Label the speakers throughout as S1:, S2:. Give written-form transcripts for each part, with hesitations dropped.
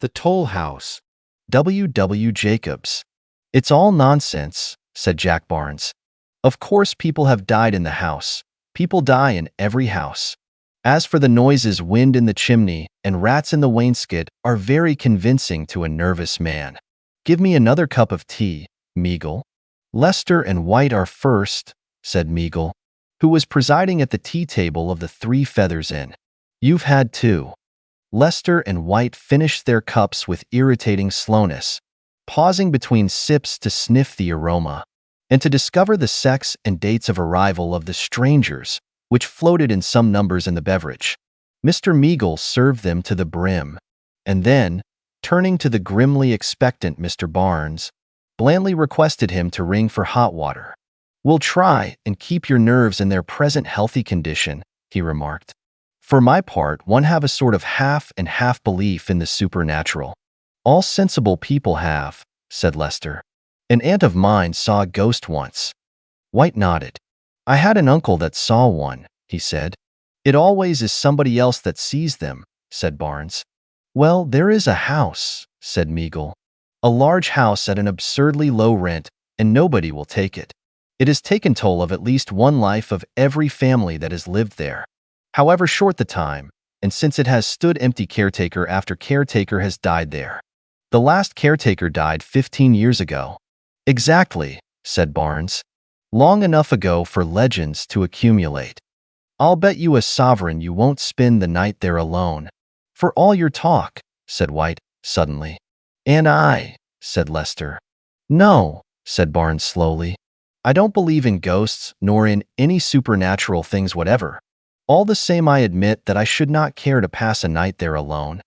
S1: The Toll House.
S2: W. Jacobs. It's all nonsense, said Jack Barnes. Of course people have died in the house. People die in every house. As for the noises, wind in the chimney and rats in the wainscot are very convincing to a nervous man. Give me another cup of tea, Meagle. Lester and White are first, said Meagle, who was presiding at the tea table of the Three Feathers Inn. You've had two. Lester and White finished their cups with irritating slowness, pausing between sips to sniff the aroma, and to discover the sex and dates of arrival of the strangers, which floated in some numbers in the beverage. Mr. Meagle served them to the brim, and then, turning to the grimly expectant Mr. Barnes, blandly requested him to ring for hot water. "We'll try and keep your nerves in their present healthy condition," he remarked. "For my part, one have a sort of half and half belief in the supernatural." "All sensible people have," said Lester. "An aunt of mine saw a ghost once." White nodded. "I had an uncle that saw one," he said. "It always is somebody else that sees them," said Barnes. "Well, there is a house," said Meagle. "A large house at an absurdly low rent, and nobody will take it. It has taken toll of at least one life of every family that has lived there, however short the time, and since it has stood empty caretaker after caretaker has died there. The last caretaker died 15 years ago. "Exactly," said Barnes. "Long enough ago for legends to accumulate. I'll bet you a sovereign you won't spend the night there alone." "For all your talk," said White, suddenly. "And I," said Lester. "No," said Barnes slowly. "I don't believe in ghosts nor in any supernatural things whatever. All the same, I admit that I should not care to pass a night there alone."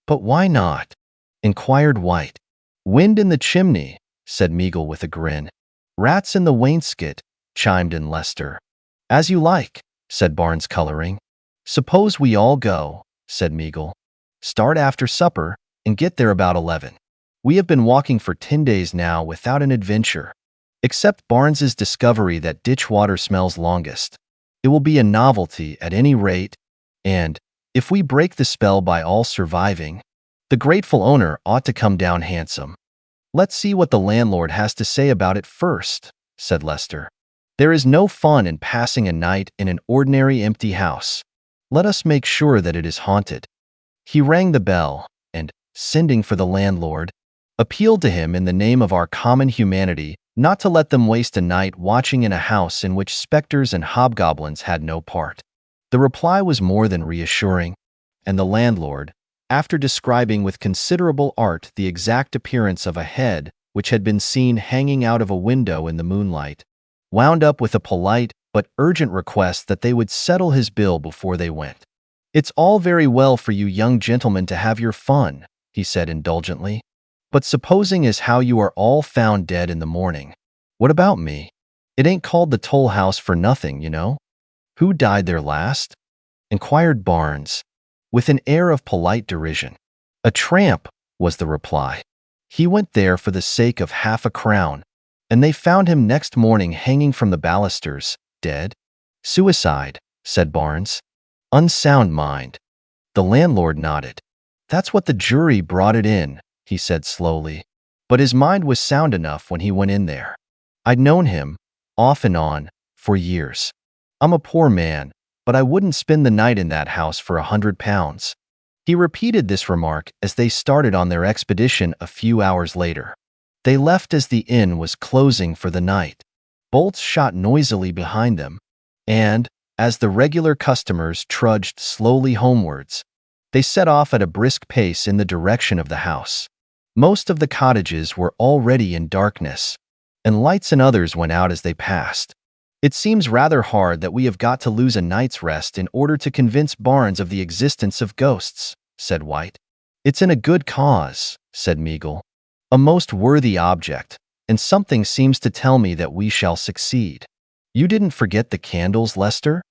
S2: "But why not?" inquired White. "Wind in the chimney," said Meagle with a grin. "Rats in the wainscot," chimed in Lester. "As you like," said Barnes, coloring. "Suppose we all go," said Meagle. "Start after supper and get there about 11. We have been walking for 10 days now without an adventure, except Barnes's discovery that ditch water smells longest. It will be a novelty at any rate, and, if we break the spell by all surviving, the grateful owner ought to come down handsome." "Let's see what the landlord has to say about it first," said Lester. "There is no fun in passing a night in an ordinary empty house. Let us make sure that it is haunted." He rang the bell, and, sending for the landlord, appealed to him in the name of our common humanity not to let them waste a night watching in a house in which specters and hobgoblins had no part. The reply was more than reassuring, and the landlord, after describing with considerable art the exact appearance of a head which had been seen hanging out of a window in the moonlight, wound up with a polite but urgent request that they would settle his bill before they went. "It's all very well for you young gentlemen to have your fun," he said indulgently, "but supposing as how you are all found dead in the morning, what about me? It ain't called the Toll House for nothing, you know." "Who died there last?" inquired Barnes, with an air of polite derision. "A tramp," was the reply. "He went there for the sake of half a crown, and they found him next morning hanging from the balusters, dead." "Suicide," said Barnes. "Unsound mind." The landlord nodded. "That's what the jury brought it in," he said slowly. "But his mind was sound enough when he went in there. I'd known him, off and on, for years. I'm a poor man, but I wouldn't spend the night in that house for £100. He repeated this remark as they started on their expedition a few hours later. They left as the inn was closing for the night. Bolts shot noisily behind them, and, as the regular customers trudged slowly homewards, they set off at a brisk pace in the direction of the house. Most of the cottages were already in darkness, and lights in others went out as they passed. "It seems rather hard that we have got to lose a night's rest in order to convince Barnes of the existence of ghosts," said White. "It's in a good cause," said Meagle. "A most worthy object, and something seems to tell me that we shall succeed. You didn't forget the candles, Lester?"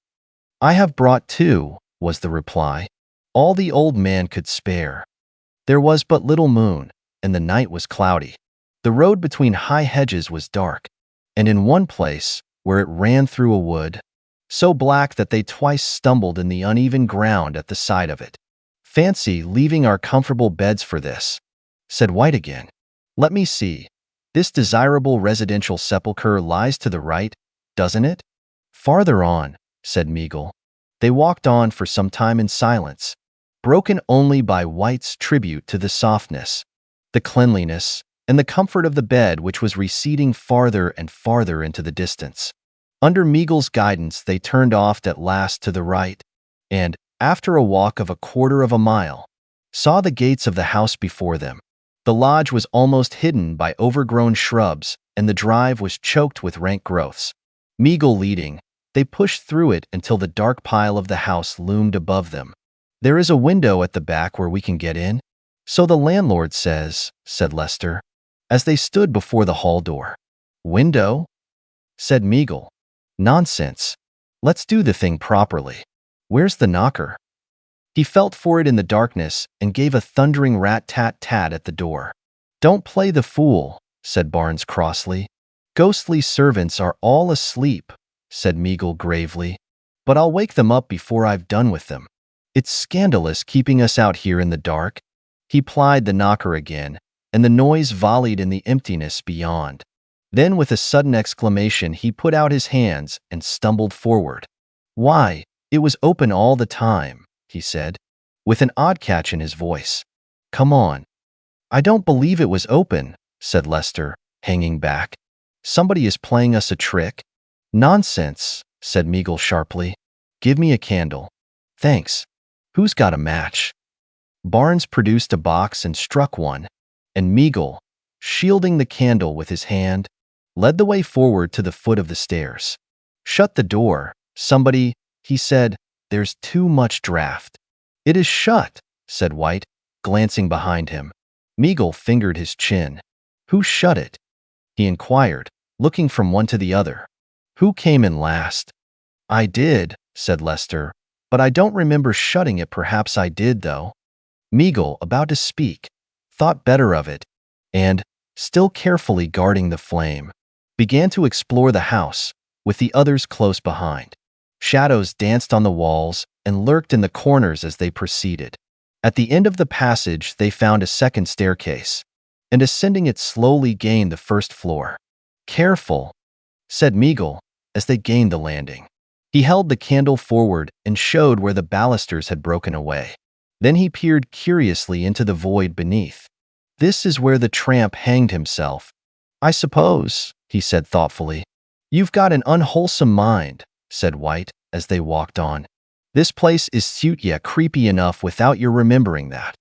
S2: "I have brought 2, was the reply. All the old man could spare. There was but little moon, and the night was cloudy. The road between high hedges was dark, and in one place, where it ran through a wood, so black that they twice stumbled in the uneven ground at the side of it. Fancy leaving our comfortable beds for this, said White again. Let me see. This desirable residential sepulchre lies to the right, doesn't it? Farther on, said Meagle. They walked on for some time in silence, broken only by White's tribute to the softness, the cleanliness, and the comfort of the bed, which was receding farther and farther into the distance. Under Meagle's guidance, they turned off at last to the right, and, after a walk of 1/4 of a mile, saw the gates of the house before them. The lodge was almost hidden by overgrown shrubs, and the drive was choked with rank growths. Meagle leading, they pushed through it until the dark pile of the house loomed above them. There is a window at the back where we can get in? So the landlord says, said Lester, as they stood before the hall door. Window? Said Meagle. Nonsense. Let's do the thing properly. Where's the knocker? He felt for it in the darkness and gave a thundering rat-tat-tat at the door. Don't play the fool, said Barnes crossly. Ghostly servants are all asleep, said Meagle gravely. But I'll wake them up before I've done with them. It's scandalous keeping us out here in the dark. He plied the knocker again, and the noise volleyed in the emptiness beyond. Then with a sudden exclamation he put out his hands and stumbled forward. Why, it was open all the time, he said, with an odd catch in his voice. Come on. I don't believe it was open, said Lester, hanging back. Somebody is playing us a trick. Nonsense, said Meagle sharply. Give me a candle. Thanks. Who's got a match? Barnes produced a box and struck one, and Meagle, shielding the candle with his hand, led the way forward to the foot of the stairs. Shut the door, somebody, he said. There's too much draft. It is shut, said White, glancing behind him. Meagle fingered his chin. Who shut it? He inquired, looking from one to the other. Who came in last? I did, said Lester, but I don't remember shutting it. Perhaps I did, though. Meagle, about to speak, thought better of it, and, still carefully guarding the flame, began to explore the house, with the others close behind. Shadows danced on the walls and lurked in the corners as they proceeded. At the end of the passage they found a second staircase, and ascending it slowly gained the first floor. Careful, said Meagle, as they gained the landing. He held the candle forward and showed where the balusters had broken away. Then he peered curiously into the void beneath. This is where the tramp hanged himself. I suppose, he said thoughtfully. You've got an unwholesome mind, said White, as they walked on. This place is cute yet creepy enough without your remembering that.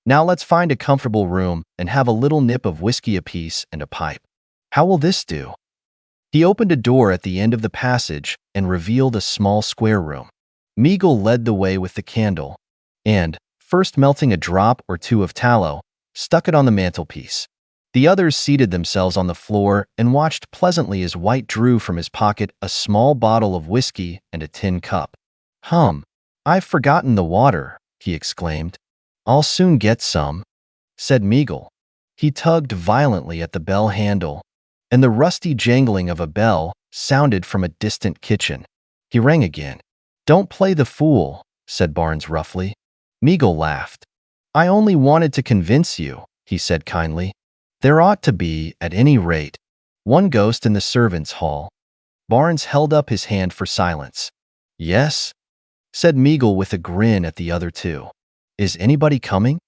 S2: Now let's find a comfortable room and have a little nip of whiskey apiece and a pipe. How will this do? He opened a door at the end of the passage and revealed a small square room. Meagle led the way with the candle, and, first melting a drop or two of tallow, stuck it on the mantelpiece. The others seated themselves on the floor and watched pleasantly as White drew from his pocket a small bottle of whiskey and a tin cup. I've forgotten the water, he exclaimed. I'll soon get some, said Meagle. He tugged violently at the bell handle, and the rusty jangling of a bell sounded from a distant kitchen. He rang again. Don't play the fool, said Barnes roughly. Meagle laughed. I only wanted to convince you, he said kindly. There ought to be, at any rate, one ghost in the servants' hall. Barnes held up his hand for silence. Yes, said Meagle with a grin at the other two. Is anybody coming?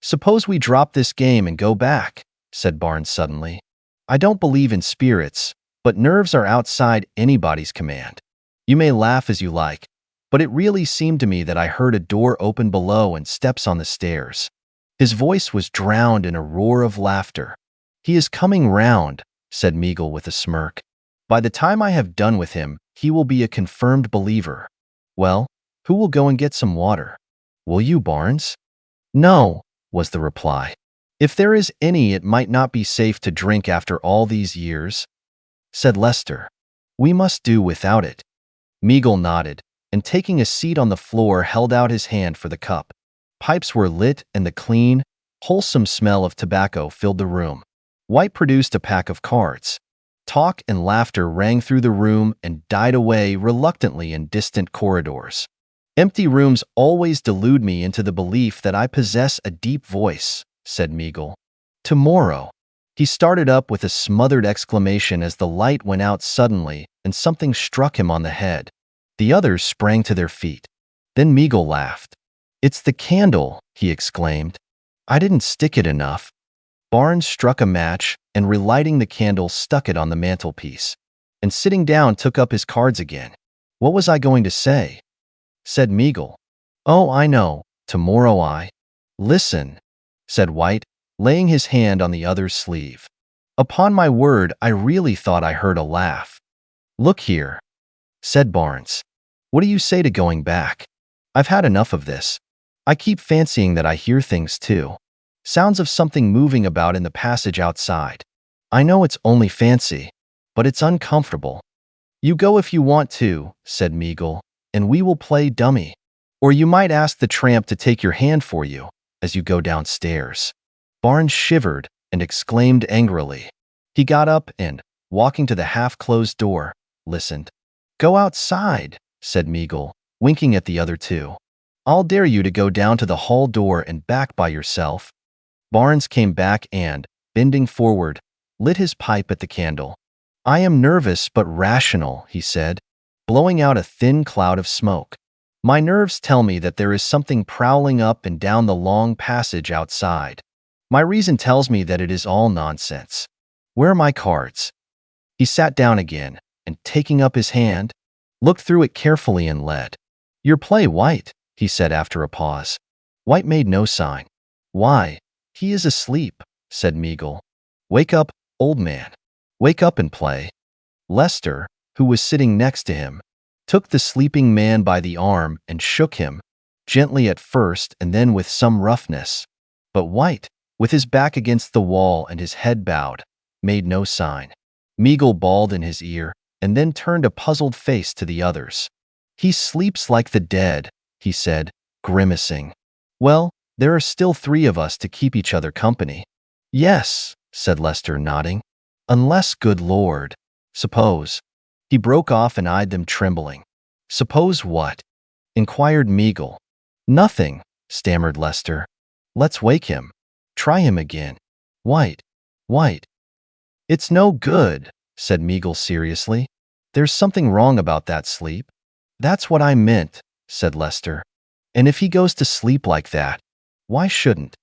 S2: Suppose we drop this game and go back, said Barnes suddenly. I don't believe in spirits, but nerves are outside anybody's command. You may laugh as you like, but it really seemed to me that I heard a door open below and steps on the stairs. His voice was drowned in a roar of laughter. He is coming round, said Meagle with a smirk. By the time I have done with him, he will be a confirmed believer. Well, who will go and get some water? Will you, Barnes? No, was the reply. If there is any, it might not be safe to drink after all these years, said Lester. We must do without it. Meagle nodded, and taking a seat on the floor held out his hand for the cup. Pipes were lit and the clean, wholesome smell of tobacco filled the room. White produced a pack of cards. Talk and laughter rang through the room and died away reluctantly in distant corridors. Empty rooms always delude me into the belief that I possess a deep voice, said Meagle. Tomorrow. He started up with a smothered exclamation as the light went out suddenly and something struck him on the head. The others sprang to their feet. Then Meagle laughed. It's the candle, he exclaimed. I didn't stick it enough. Barnes struck a match and, relighting the candle, stuck it on the mantelpiece. And sitting down, took up his cards again. What was I going to say? Said Meagle. Oh, I know. Tomorrow I. Listen, said White, laying his hand on the other's sleeve. Upon my word, I really thought I heard a laugh. Look here, said Barnes. What do you say to going back? I've had enough of this. I keep fancying that I hear things too. Sounds of something moving about in the passage outside. I know it's only fancy, but it's uncomfortable. You go if you want to, said Meagle, and we will play dummy. Or you might ask the tramp to take your hand for you as you go downstairs. Barnes shivered and exclaimed angrily. He got up and, walking to the half-closed door, listened. Go outside, said Meagle, winking at the other two. I'll dare you to go down to the hall door and back by yourself. Barnes came back and, bending forward, lit his pipe at the candle. I am nervous but rational, he said, blowing out a thin cloud of smoke. My nerves tell me that there is something prowling up and down the long passage outside. My reason tells me that it is all nonsense. Where are my cards? He sat down again and, taking up his hand, looked through it carefully and led. Your play, White, he said after a pause. White made no sign. Why, he is asleep, said Meagle. Wake up, old man. Wake up and play. Lester, who was sitting next to him, took the sleeping man by the arm and shook him, gently at first and then with some roughness. But White, with his back against the wall and his head bowed, made no sign. Meagle bawled in his ear and then turned a puzzled face to the others. He sleeps like the dead, he said, grimacing. Well, there are still 3 of us to keep each other company. Yes, said Lester, nodding. Unless, good Lord, suppose. He broke off and eyed them, trembling. Suppose what? Inquired Meagle. Nothing, stammered Lester. Let's wake him. Try him again. White. It's no good, said Meagle seriously. There's something wrong about that sleep. That's what I meant, said Lester. And if he goes to sleep like that, why shouldn't?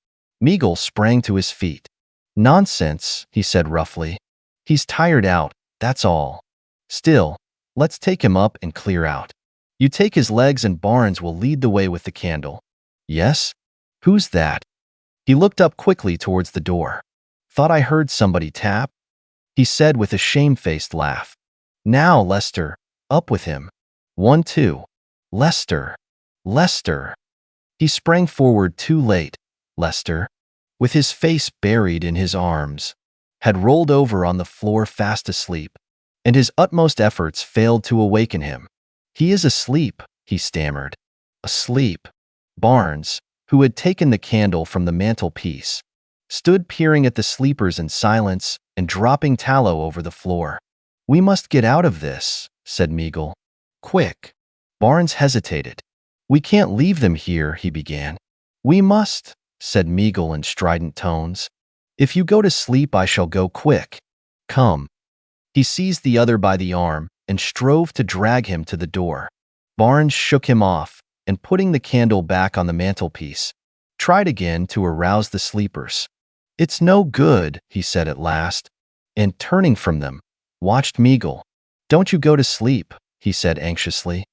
S2: Meagle sprang to his feet. Nonsense, he said roughly. He's tired out, that's all. Still, let's take him up and clear out. You take his legs and Barnes will lead the way with the candle. Yes? Who's that? He looked up quickly towards the door. Thought I heard somebody tap? He said with a shamefaced laugh. Now, Lester, up with him. 1, 2. Lester. He sprang forward too late. Lester, with his face buried in his arms, had rolled over on the floor fast asleep, and his utmost efforts failed to awaken him. He is asleep, he stammered. Asleep. Barnes, who had taken the candle from the mantelpiece, stood peering at the sleepers in silence and dropping tallow over the floor. We must get out of this, said Meagle. Quick. Barnes hesitated. We can't leave them here, he began. We must, said Meagle in strident tones. If you go to sleep, I shall go quick. Come. He seized the other by the arm and strove to drag him to the door. Barnes shook him off and, putting the candle back on the mantelpiece, tried again to arouse the sleepers. It's no good, he said at last, and, turning from them, watched Meagle. Don't you go to sleep, he said anxiously.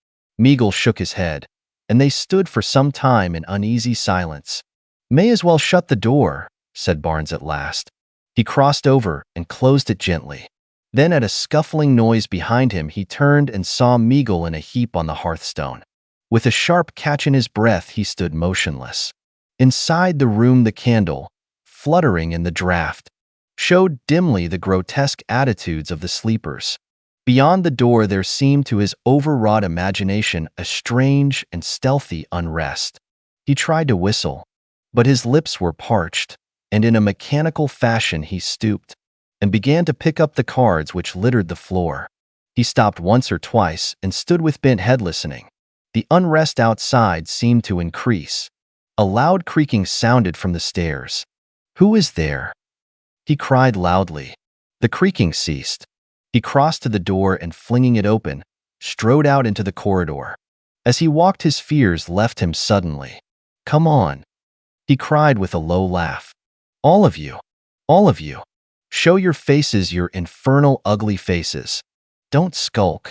S2: Meagle shook his head, and they stood for some time in uneasy silence. May as well shut the door, said Barnes at last. He crossed over and closed it gently. Then, at a scuffling noise behind him, he turned and saw Meagle in a heap on the hearthstone. With a sharp catch in his breath, he stood motionless. Inside the room, the candle, fluttering in the draught, showed dimly the grotesque attitudes of the sleepers. Beyond the door there seemed to his overwrought imagination a strange and stealthy unrest. He tried to whistle, but his lips were parched, and in a mechanical fashion he stooped and began to pick up the cards which littered the floor. He stopped once or twice and stood with bent head listening. The unrest outside seemed to increase. A loud creaking sounded from the stairs. "Who is there?" he cried loudly. The creaking ceased. He crossed to the door and, flinging it open, strode out into the corridor. As he walked, his fears left him suddenly. "Come on," he cried with a low laugh. All of you, show your faces, your infernal, ugly faces. Don't skulk."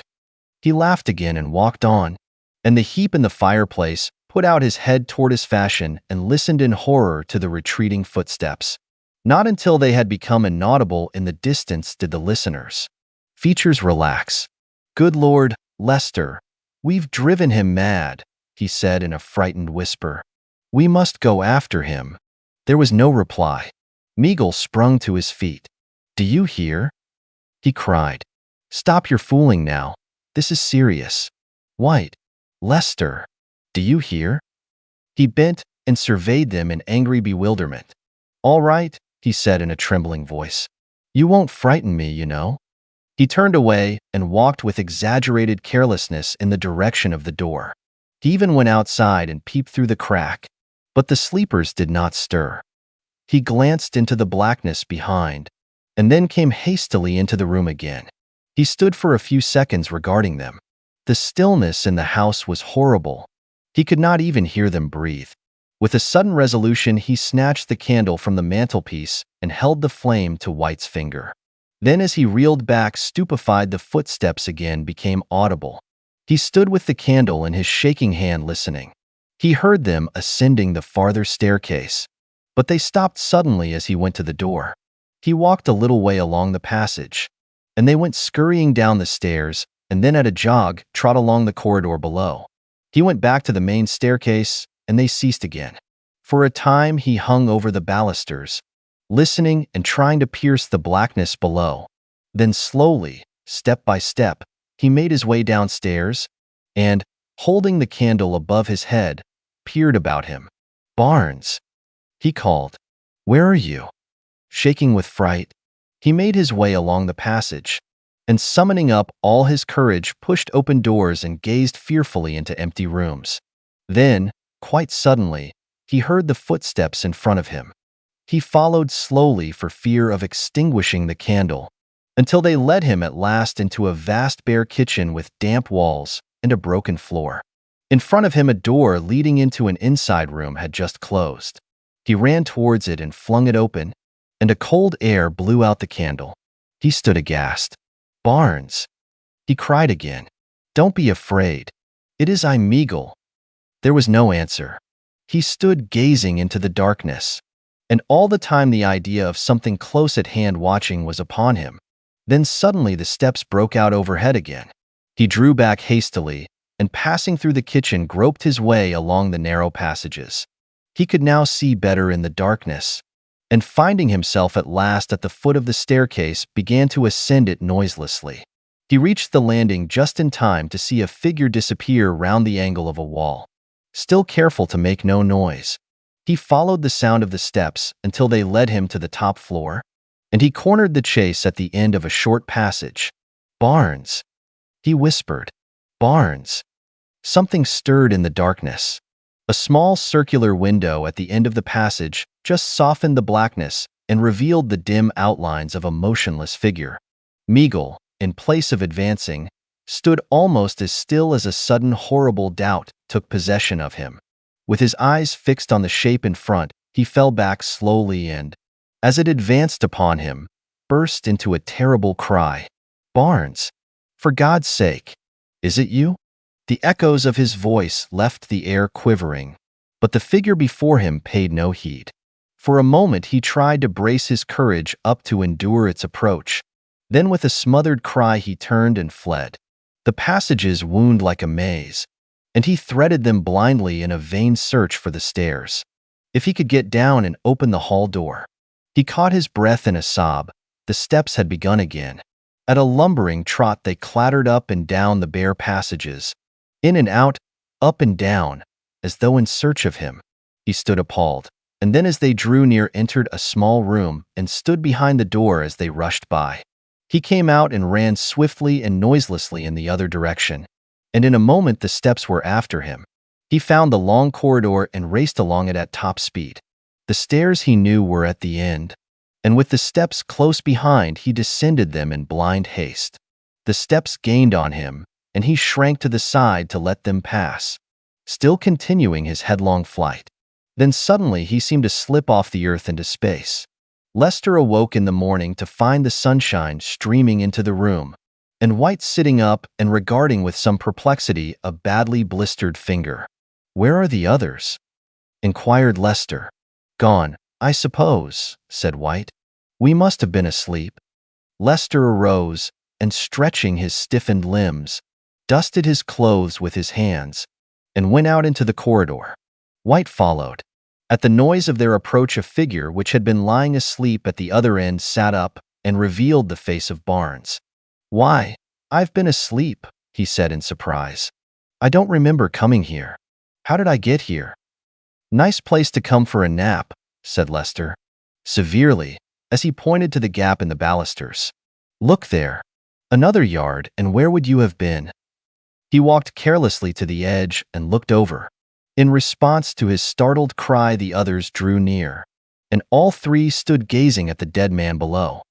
S2: He laughed again and walked on, and the heap in the fireplace put out his head tortoise fashion and listened in horror to the retreating footsteps. Not until they had become inaudible in the distance did the listeners' features relax. "Good Lord, Lester, we've driven him mad," he said in a frightened whisper. "We must go after him." There was no reply. Meagle sprung to his feet. "Do you hear?" he cried. "Stop your fooling now. This is serious." "White, Lester, do you hear?" He bent and surveyed them in angry bewilderment. "All right," he said in a trembling voice. "You won't frighten me, you know." He turned away and walked with exaggerated carelessness in the direction of the door. He even went outside and peeped through the crack, but the sleepers did not stir. He glanced into the blackness behind, and then came hastily into the room again. He stood for a few seconds regarding them. The stillness in the house was horrible. He could not even hear them breathe. With a sudden resolution, he snatched the candle from the mantelpiece and held the flame to White's finger. Then, as he reeled back stupefied, the footsteps again became audible. He stood with the candle in his shaking hand listening. He heard them ascending the farther staircase, but they stopped suddenly as he went to the door. He walked a little way along the passage, and they went scurrying down the stairs, and then at a jog trot along the corridor below. He went back to the main staircase, and they ceased again. For a time he hung over the balusters, listening and trying to pierce the blackness below. Then slowly, step by step, he made his way downstairs, and, holding the candle above his head, peered about him. "Barnes," he called. "Where are you?" Shaking with fright, he made his way along the passage, and summoning up all his courage, pushed open doors and gazed fearfully into empty rooms. Then, quite suddenly, he heard the footsteps in front of him. He followed slowly for fear of extinguishing the candle, until they led him at last into a vast bare kitchen with damp walls and a broken floor. In front of him, a door leading into an inside room had just closed. He ran towards it and flung it open, and a cold air blew out the candle. He stood aghast. "Barnes," he cried again. "Don't be afraid. It is I, Meagle." There was no answer. He stood gazing into the darkness, and all the time the idea of something close at hand watching was upon him. Then suddenly the steps broke out overhead again. He drew back hastily, and passing through the kitchen groped his way along the narrow passages. He could now see better in the darkness, and finding himself at last at the foot of the staircase, began to ascend it noiselessly. He reached the landing just in time to see a figure disappear round the angle of a wall. Still careful to make no noise, he followed the sound of the steps until they led him to the top floor, and he cornered the chase at the end of a short passage. "Barnes," he whispered. "Barnes." Something stirred in the darkness. A small circular window at the end of the passage just softened the blackness and revealed the dim outlines of a motionless figure. Meagle, in place of advancing, stood almost as still as a sudden horrible doubt took possession of him. With his eyes fixed on the shape in front, he fell back slowly and, as it advanced upon him, burst into a terrible cry. "Barnes, for God's sake, is it you?" The echoes of his voice left the air quivering, but the figure before him paid no heed. For a moment he tried to brace his courage up to endure its approach. Then with a smothered cry he turned and fled. The passages wound like a maze, and he threaded them blindly in a vain search for the stairs. If he could get down and open the hall door. He caught his breath in a sob. The steps had begun again. At a lumbering trot they clattered up and down the bare passages, in and out, up and down, as though in search of him. He stood appalled, and then as they drew near entered a small room and stood behind the door as they rushed by. He came out and ran swiftly and noiselessly in the other direction, and in a moment the steps were after him. He found the long corridor and raced along it at top speed. The stairs he knew were at the end, and with the steps close behind, he descended them in blind haste. The steps gained on him, and he shrank to the side to let them pass, still continuing his headlong flight. Then suddenly he seemed to slip off the earth into space. Lester awoke in the morning to find the sunshine streaming into the room, and White sitting up and regarding with some perplexity a badly blistered finger. "Where are the others?" inquired Lester. "Gone, I suppose," said White. "We must have been asleep." Lester arose and, stretching his stiffened limbs, dusted his clothes with his hands and went out into the corridor. White followed. At the noise of their approach, a figure which had been lying asleep at the other end sat up and revealed the face of Barnes. "Why, I've been asleep," he said in surprise. "I don't remember coming here. How did I get here?" "Nice place to come for a nap," said Lester, severely, as he pointed to the gap in the balusters. "Look there. Another yard, and where would you have been?" He walked carelessly to the edge and looked over. In response to his startled cry, the others drew near, and all three stood gazing at the dead man below.